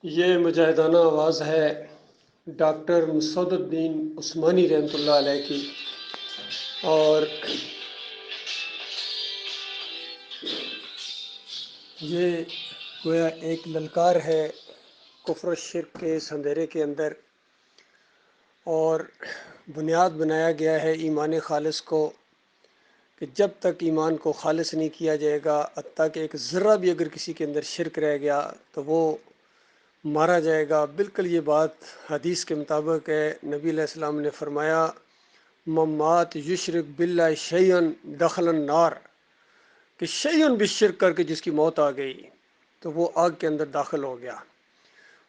یہ مجاہدانہ آواز ہے ڈاکٹر مسعود الدین عثمانی رحمۃ اللہ علیہ کی، اور یہ گویا ایک للکار ہے کفر و شرک کے اس اندھیرے کے اندر، اور بنیاد بنایا گیا ہے ایمان خالص کو کہ جب تک ایمان کو خالص نہیں کیا جائے گا، حتیٰ کہ ایک ذرہ بھی اگر کسی کے اندر شرک رہ گیا تو وہ مارا جائے گا۔ بالکل یہ بات حدیث کے مطابق ہے۔ نبی علیہ السلام نے فرمایا ممات یشرک باللہ شیئن دخل النار، کہ شیئن بھی شرک کر کے جس کی موت آ گئی تو وہ آگ کے اندر داخل ہو گیا۔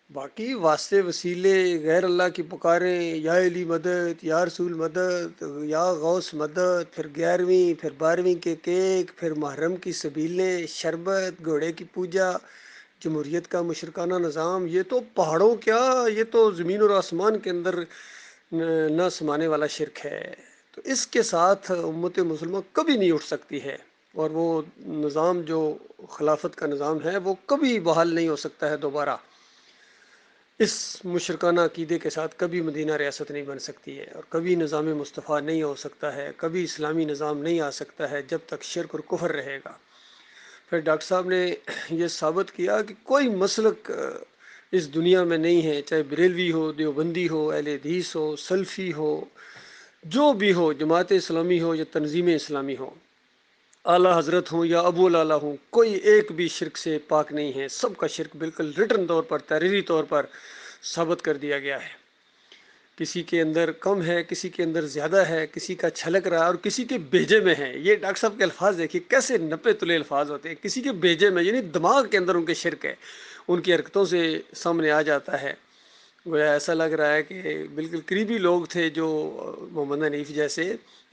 باقی واسطے وسیلے غیر اللہ کی پکاریں، یا علی مدد، یا رسول مدد، یا غوث مدد، پھر 11ویں پھر 12ویں کے کیک، پھر محرم کی سبیلیں، شربت، گھوڑے کی پوجا، جمہوریت کا مشرکانہ نظام، یہ تو پہاڑوں کیا، یہ تو زمین اور آسمان کے اندر نہ سمانے والا شرک ہے۔ تو اس کے ساتھ امت مسلمہ کبھی نہیں اٹھ سکتی ہے، اور وہ نظام جو خلافت کا نظام ہے وہ کبھی بحال نہیں ہو سکتا ہے دوبارہ۔ اس مشرکانہ عقیدے کے ساتھ کبھی مدینہ ریاست نہیں بن سکتی ہے، اور کبھی نظام مصطفیٰ نہیں ہو سکتا ہے، کبھی اسلامی نظام نہیں آ سکتا ہے جب تک شرک اور کفر رہے گا۔ پھر ڈاکٹر صاحب نے یہ ثابت کیا کہ کوئی مسلک اس دنیا میں نہیں ہے، چاہے بریلوی ہو، دیوبندی ہو، اہل حدیث ہو، سلفی ہو، جو بھی ہو، جماعت اسلامی ہو یا تنظیم اسلامی ہو، اعلیٰ حضرت ہوں یا ابو الاعلیٰ ہوں، کوئی ایک بھی شرک سے پاک نہیں ہے۔ سب کا شرک بالکل ریٹن طور پر، تحریری طور پر ثابت کر دیا گیا ہے۔ کسی کے اندر کم ہے، کسی کے اندر زیادہ ہے، کسی کا چھلک رہا ہے اور کسی کے بیجے میں ہے۔ یہ ڈاکٹر صاحب کے الفاظ دیکھیے کیسے نپے تلے الفاظ ہوتے ہیں، کسی کے بیجے میں، یعنی دماغ کے اندر ان کے شرک ہے، ان کی حرکتوں سے سامنے آ جاتا ہے۔ گویا ایسا لگ رہا ہے کہ بالکل قریبی لوگ تھے جو محمد حنیف جیسے،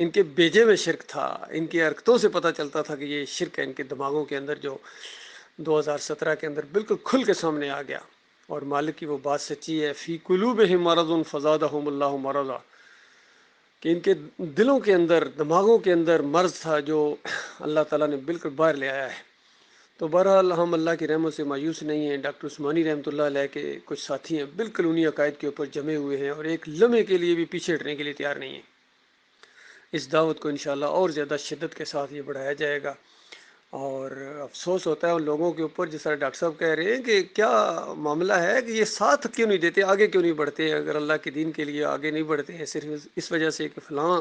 ان کے بیجے میں شرک تھا، ان کی حرکتوں سے پتہ چلتا تھا کہ یہ شرک ہے ان کے دماغوں کے اندر، جو 2017 کے اندر بالکل کھل کے سامنے آ گیا۔ اور مالک کی وہ بات سچی ہے، فی قلوبہم مرض فزادہم اللہ مرضا، کہ ان کے دلوں کے اندر، دماغوں کے اندر مرض تھا جو اللہ تعالیٰ نے بالکل باہر لے آیا ہے۔ تو بہرحال ہم اللہ کی رحمت سے مایوس نہیں ہیں۔ ڈاکٹر عثمانی رحمۃ اللہ علیہ کے کچھ ساتھی ہیں بالکل انہی عقائد کے اوپر جمے ہوئے ہیں، اور ایک لمحے کے لیے بھی پیچھے ہٹنے کے لیے تیار نہیں ہیں۔ اس دعوت کو انشاءاللہ اور زیادہ شدت کے ساتھ یہ بڑھایا جائے گا۔ اور افسوس ہوتا ہے ان لوگوں کے اوپر، جس طرح ڈاکٹر صاحب کہہ رہے ہیں کہ کیا معاملہ ہے کہ یہ ساتھ کیوں نہیں دیتے، آگے کیوں نہیں بڑھتے، اگر اللہ کے دین کے لیے آگے نہیں بڑھتے ہیں صرف اس وجہ سے کہ فلاں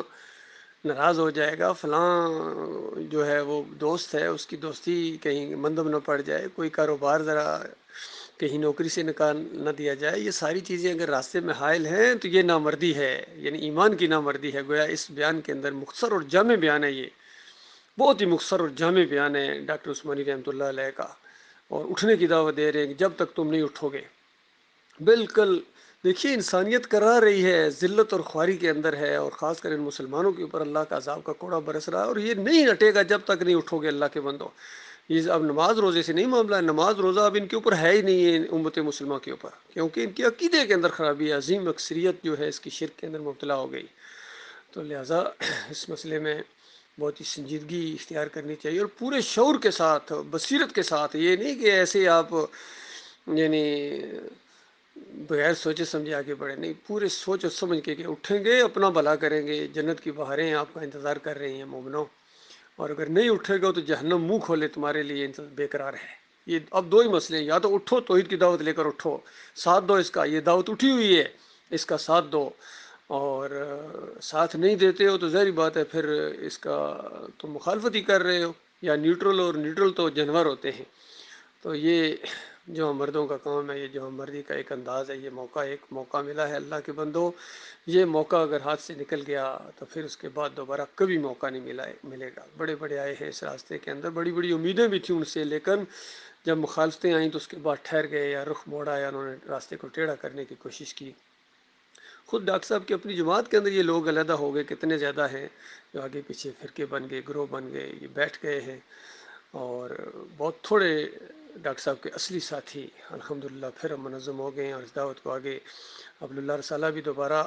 ناراض ہو جائے گا، فلاں جو ہے وہ دوست ہے، اس کی دوستی کہیں مندم نہ پڑ جائے، کوئی کاروبار ذرا کہیں نوکری سے نکال نہ دیا جائے، یہ ساری چیزیں اگر راستے میں حائل ہیں تو یہ نامردی ہے، یعنی ایمان کی نامردی ہے۔ گویا اس بیان کے اندر مختصر اور جامع بیان ہے، یہ بہت ہی مختصر اور جامع بیان ہے ڈاکٹر عثمانی رحمۃ اللہ علیہ کا، اور اٹھنے کی دعوت دے رہے ہیں کہ جب تک تم نہیں اٹھو گے۔ بالکل دیکھیے انسانیت کرا رہی ہے، ذلت اور خواری کے اندر ہے، اور خاص کر ان مسلمانوں کے اوپر اللہ کا عذاب کا کوڑا برس رہا ہے، اور یہ نہیں ہٹے گا جب تک نہیں اٹھو گے اللہ کے بندو۔ یہ اب نماز روزے سے نہیں معاملہ ہے، نماز روزہ اب ان کے اوپر ہے ہی نہیں ہے، امت مسلمہ کے اوپر، کیونکہ ان کے عقیدے کے اندر خرابی ہے، عظیم اکثریت جو ہے اس کی شرک کے اندر مبتلا ہو گئی۔ تو لہٰذا اس مسئلے میں بہت ہی سنجیدگی اختیار کرنی چاہیے، اور پورے شعور کے ساتھ، بصیرت کے ساتھ، یہ نہیں کہ ایسے آپ یعنی بغیر سوچے سمجھے آگے بڑھے، نہیں، پورے سوچ اور سمجھ کے کہ اٹھیں گے اپنا بھلا کریں گے، جنت کی بہاریں آپ کا انتظار کر رہی ہیں مومنوں، اور اگر نہیں اٹھے گا تو جہنم منہ کھولے تمہارے لیے بے قرار ہے۔ یہ اب دو ہی مسئلے ہیں، یا تو اٹھو توحید کی دعوت لے کر اٹھو، ساتھ دو اس کا، یہ دعوت اٹھی ہوئی ہے، اس کا ساتھ دو، اور ساتھ نہیں دیتے ہو تو ظاہری بات ہے پھر اس کا تو مخالفت ہی کر رہے ہو، یا نیوٹرل، اور نیوٹرل تو جانور ہوتے ہیں۔ تو یہ جو ہم مردوں کا کام ہے، یہ جو ہم مردی کا ایک انداز ہے، یہ موقع، ایک موقع ملا ہے اللہ کے بندو، یہ موقع اگر ہاتھ سے نکل گیا تو پھر اس کے بعد دوبارہ کبھی موقع نہیں ملے گا۔ بڑے بڑے آئے ہیں اس راستے کے اندر، بڑی بڑی امیدیں بھی تھیں ان سے، لیکن جب مخالفتیں آئیں تو اس کے بعد ٹھہر گئے یا رخ موڑا، یا انہوں نے راستے کو ٹیڑھا کرنے کی کوشش کی۔ خود ڈاکٹر صاحب کی اپنی جماعت کے اندر یہ لوگ علیحدہ ہو گئے، کتنے زیادہ ہیں جو آگے پیچھے فرقے بن گئے، گروہ بن گئے، یہ بیٹھ گئے ہیں، اور بہت تھوڑے ڈاکٹر صاحب کے اصلی ساتھی الحمدللہ پھر ہم منظم ہو گئے ہیں، اور اس دعوت کو آگے عبداللہ رسالہ بھی دوبارہ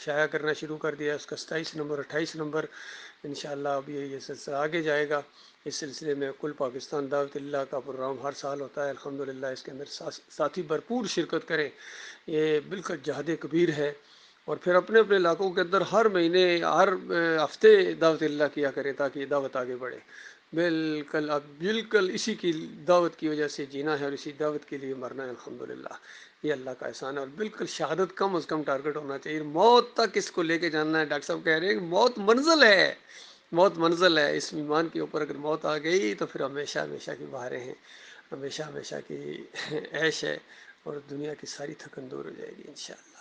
شائع کرنا شروع کر دیا، اس کا 27 نمبر 28 نمبر انشاءاللہ اب یہ سلسلہ آگے جائے گا۔ اس سلسلے میں کل پاکستان دعوت اللہ کا پروگرام ہر سال ہوتا ہے الحمدللہ، اس کے اندر ساتھی بھرپور شرکت کریں، یہ بالکل جہاد کبیر ہے۔ اور پھر اپنے اپنے علاقوں کے اندر ہر مہینے، ہر ہفتے دعوت اللہ کیا کریں تاکہ یہ دعوت آگے بڑھے۔ بالکل اب بالکل اسی کی دعوت کی وجہ سے جینا ہے، اور اسی دعوت کے لیے مرنا ہے الحمدللہ، یہ اللہ کا احسان ہے۔ اور بالکل شہادت کم از کم ٹارگٹ ہونا چاہیے، موت تک اس کو لے کے جاننا ہے۔ ڈاکٹر صاحب کہہ رہے ہیں کہ موت منزل ہے، موت منزل ہے، اس ایمان کے اوپر اگر موت آ گئی تو پھر ہمیشہ ہمیشہ کی بہاریں ہیں، ہمیشہ ہمیشہ کی عیش ہے، اور دنیا کی ساری تھکن دور ہو جائے گی انشاءاللہ۔